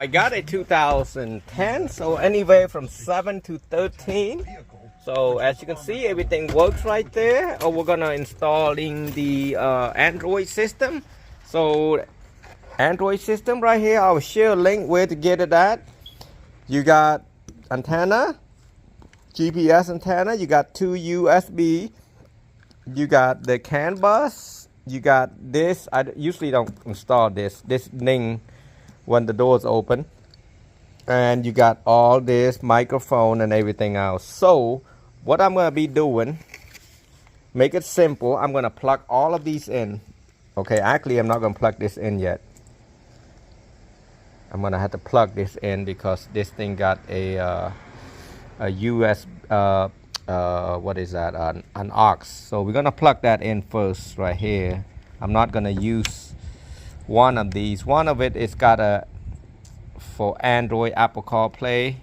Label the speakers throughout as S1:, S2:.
S1: I got a 2010, so anywhere from 7 to 13. So as you can see, everything works right there. We're gonna installing the Android system. So Android system right here, I'll share a link where to get it at. You got antenna, GPS antenna, you got 2 USB, you got the CAN bus, you got this. I usually don't install this thing when the doors open, and you got all this microphone and everything else. So what I'm gonna be doing, make it simple, I'm gonna plug all of these in. Okay, actually I'm not gonna plug this in yet. I'm gonna have to plug this in because this thing got a US what is that, an aux. So we're gonna plug that in first right here. I'm not gonna use one of these. One of it is got a for Android Apple CarPlay.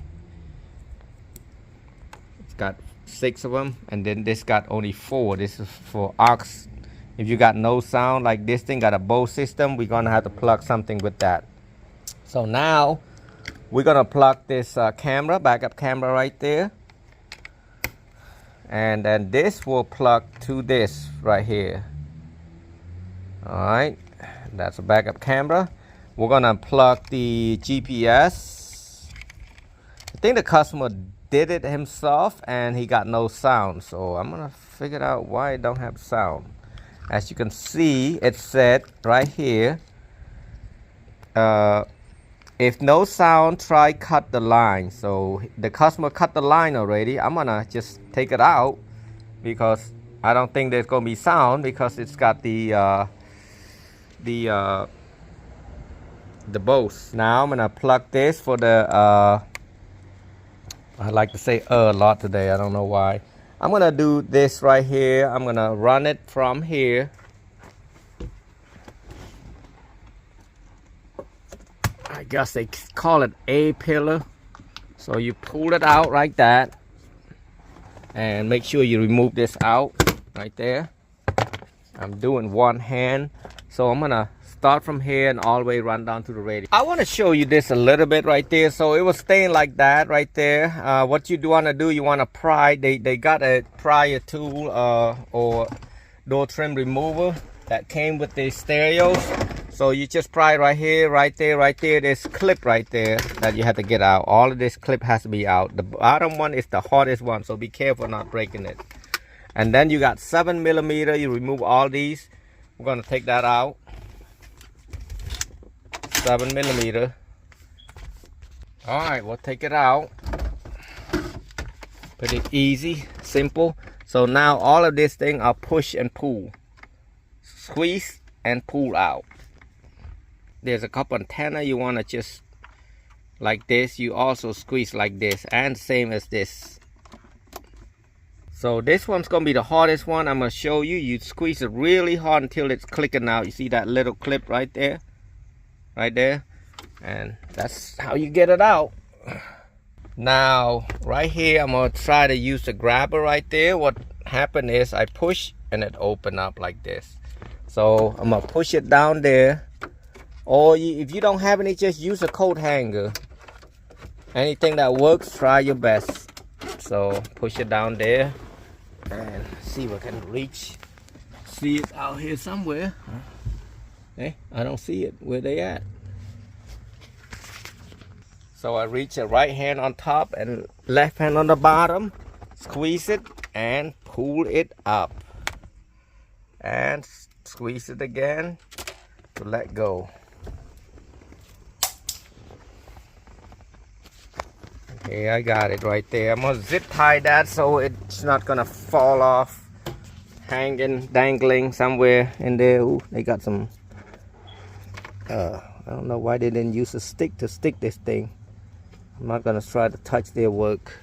S1: It's got 6 of them, and then this got only 4. This is for aux. If you got no sound, like this thing got a bose system, we're gonna have to plug something with that. So now we're gonna plug this camera, backup camera right there, and then this will plug to this right here. All right, that's a backup camera. We're gonna plug the GPS. I think the customer did it himself and he got no sound, so I'm gonna figure out why it don't have sound. As you can see, it said right here, if no sound, try cut the line. So the customer cut the line already. I'm gonna just take it out because I don't think there's gonna be sound because it's got the bose. Now I'm gonna plug this for the I like to say a lot today, I don't know why. I'm gonna do this right here. I'm gonna run it from here. I guess they call it A pillar. So you pull it out like that and make sure you remove this out right there. I'm doing one hand, so I'm gonna start from here and all the way run down to the radio. I want to show you this a little bit right there. So it was staying like that right there. What you do want to do, you want to pry. They got a prior tool or door trim remover that came with the stereos. So you just pry right here, right there, right there. There's clip right there that you have to get out. All of this clip has to be out. The bottom one is the hardest one, so be careful not breaking it. And then you got 7mm. You remove all these. We're gonna take that out. 7mm. All right, we'll take it out. Pretty easy, simple. So now all of this thing are push and pull, squeeze and pull out. There's a couple antenna you want to just like this. You also squeeze like this, and same as this. So this one's gonna be the hardest one. I'm gonna show you. You squeeze it really hard until it's clicking out. You see that little clip right there? Right there, and that's how you get it out. Now right here, I'm gonna try to use the grabber right there. What happened is I push and it opened up like this. So I'm gonna push it down there, or if you don't have any, just use a coat hanger. Anything that works, try your best. So push it down there and see if I can reach. See it out here somewhere. Hey, I don't see it. Where they at? So I reach the right hand on top and left hand on the bottom. Squeeze it and pull it up. And squeeze it again to let go. Okay, I got it right there. I'm gonna zip tie that so it's not gonna fall off, hanging, dangling somewhere in there. Ooh, they got some I don't know why they didn't use a stick to stick this thing. I'm not gonna try to touch their work.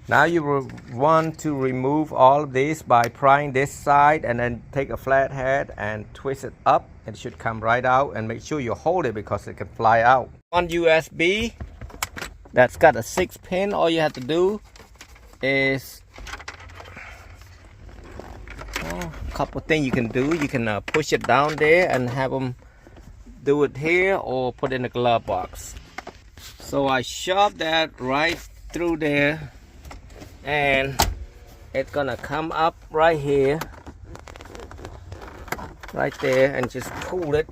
S1: Now you want to remove all of this by prying this side and then take a flathead and twist it up. It should come right out, and make sure you hold it because it can fly out. One USB that's got a 6-pin. All you have to do is a couple things you can do. You can push it down there and have them do it here, or put it in the glove box. So I shoved that right through there, and it's gonna come up right here, right there, and just pull it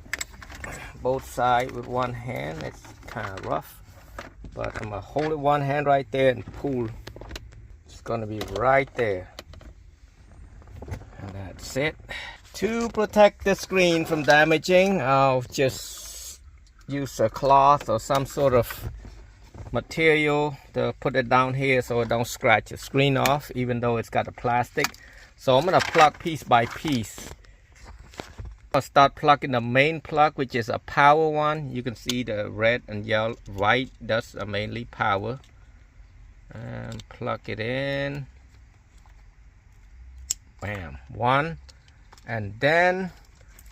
S1: both sides with one hand. It's kind of rough, but I'm gonna hold it one hand right there and pull. It's gonna be right there, and that's it. To protect the screen from damaging, I'll just use a cloth or some sort of material to put it down here so it don't scratch the screen off, even though it's got a plastic. So I'm gonna plug piece by piece. I'll start plugging the main plug, which is a power one. You can see the red and yellow, white, that's mainly power. And plug it in. Bam, one. And then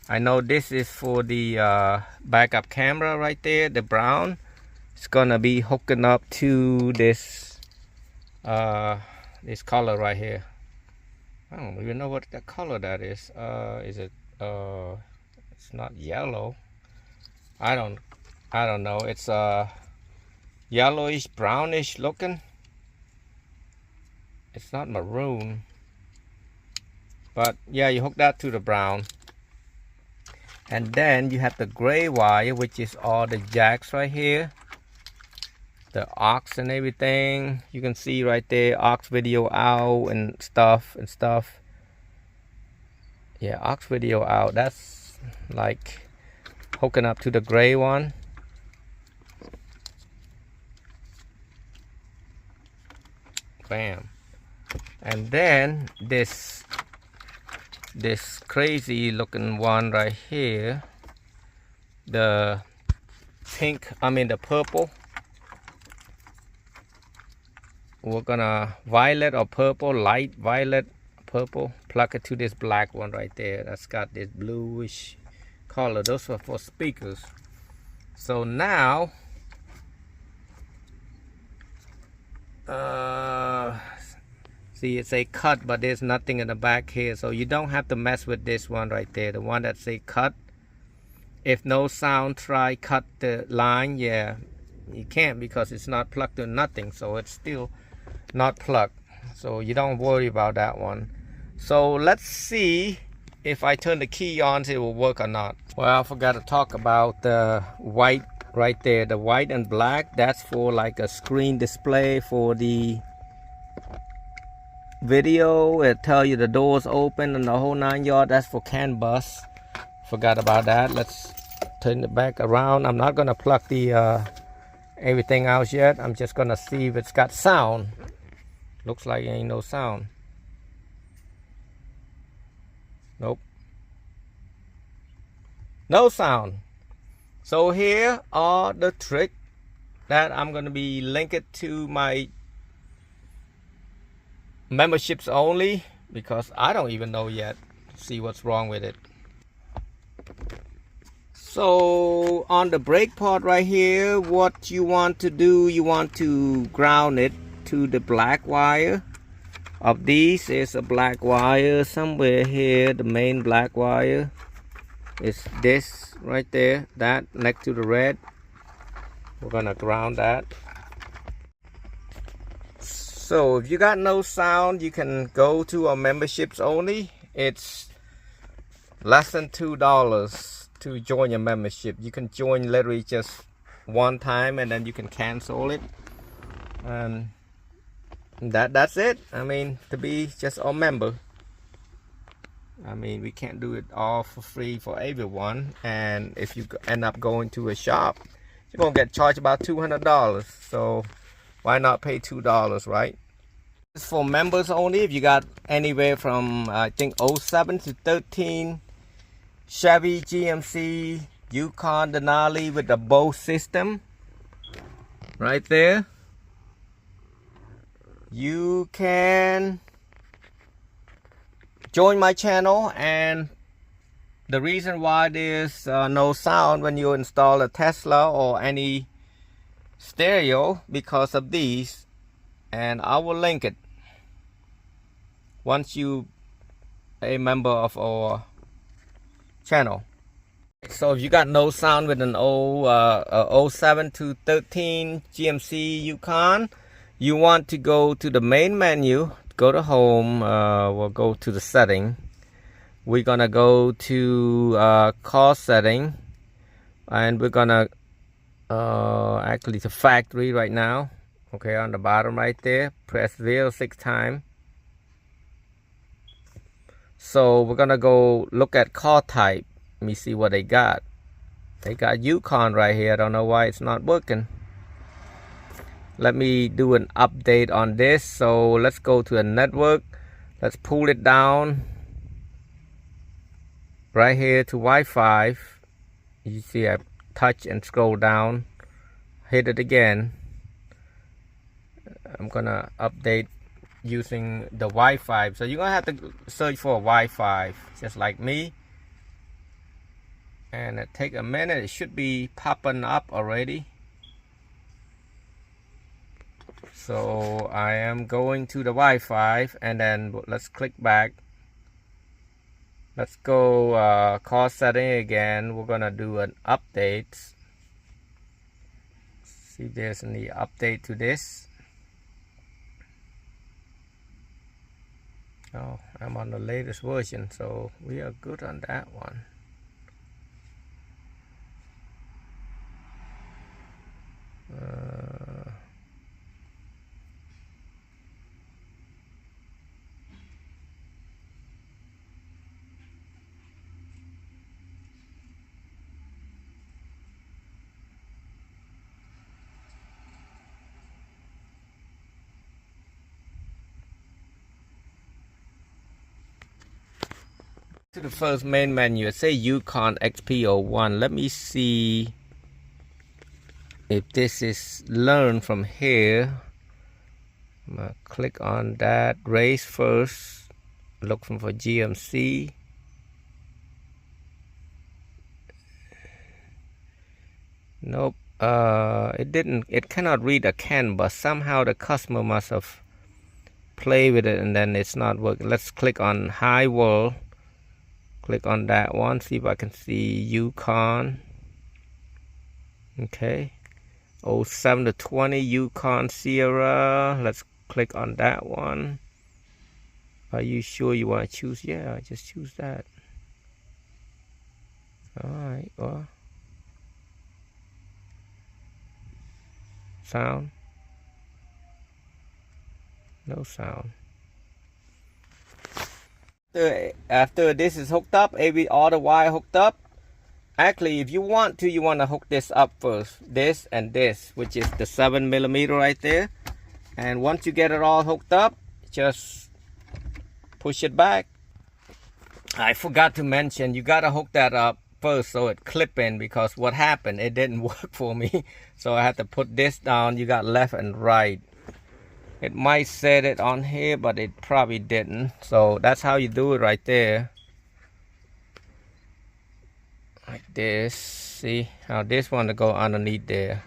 S1: I know this is for the backup camera right there, the brown. It's gonna be hooking up to this this color right here. I don't even know what the color that is. Is it it's not yellow. I don't know. It's yellowish, brownish looking. It's not maroon. But yeah, you hook that to the brown. And then you have the gray wire, which is all the jacks right here. The aux and everything. You can see right there, aux video out and stuff. Yeah, aux video out. That's like hooking up to the gray one. Bam. And then this crazy looking one right here, the pink, the purple. We're gonna violet or purple, light violet, purple, plug it to this black one right there. That's got this bluish color. Those are for speakers. So now see, it say cut, but there's nothing in the back here, so you don't have to mess with this one right there, the one that say cut. If no sound, try cut the line. Yeah, you can't because it's not plugged to nothing, so it's still not plugged, so you don't worry about that one. So let's see if I turn the key on, it will work or not. Well, I forgot to talk about the white right there, the white and black. That's for like a screen display for the video. It tell you the doors open and the whole 9 yards. That's for CAN bus. Forgot about that. Let's turn it back around. I'm not gonna plug the everything out yet. I'm just gonna see if it's got sound. Looks like ain't no sound. Nope, no sound. So here are the trick that I'm gonna be linked to my memberships only, because I don't even know yet. See what's wrong with it. So on the brake part right here, what you want to do, you want to ground it to the black wire. Of these is a black wire somewhere here. The main black wire is this right there, that next to the red. We're gonna ground that. So if you got no sound, you can go to our memberships only. It's less than $2 to join your membership. You can join literally just one time and then you can cancel it, and that's it. To be just a member. We can't do it all for free for everyone, and if you end up going to a shop, you're gonna get charged about $200. So why not pay $2, right? It's for members only. If you got anywhere from I think 07 to 13 Chevy GMC YuKon Denali with the bose system right there, you can join my channel. And the reason why there's no sound when you install a Tesla or any stereo, because of these, and I will link it once you a member of our channel. So if you got no sound with an 07 to 13 GMC YuKon, you want to go to the main menu, go to home, we'll go to the setting. We're gonna go to car setting, and we're gonna actually to factory right now. Okay, on the bottom right there, press 06 times. So we're gonna go look at car type. Let me see what they got. They got YuKon right here. I don't know why it's not working. Let me do an update on this. So let's go to a network. Let's pull it down right here to Wi-Fi. You see I touch and scroll down. Hit it again. I'm gonna update using the Wi-Fi. So you're gonna have to search for a Wi-Fi just like me. And it take a minute. It should be popping up already. So I am going to the Wi-Fi, and then let's click back. Let's go car setting again. We're gonna do an update. See if there's any update to this. Oh, I'm on the latest version, so we are good on that one. To the first main menu, it say YuKon XP01. Let me see if this is learned from here. I'm gonna click on that, race first, looking for GMC. Nope, it cannot read a CAN bus. Somehow the customer must have played with it and then it's not working. Let's click on High World. Click on that one, see if I can see YuKon. Okay, 07 to 20 YuKon Sierra. Let's click on that one. Are you sure you want to choose? Yeah, just choose that. Alright, well, sound? No sound. After this is hooked up, all the wire hooked up. Actually, if you want to hook this up first, this and this, which is the 7mm right there. And once you get it all hooked up, just push it back. I forgot to mention, you gotta hook that up first so it clip in, because what happened, it didn't work for me. So I had to put this down. You got left and right. It might set it on here, but it probably didn't. So that's how you do it right there. Like this. See how this one to go underneath there.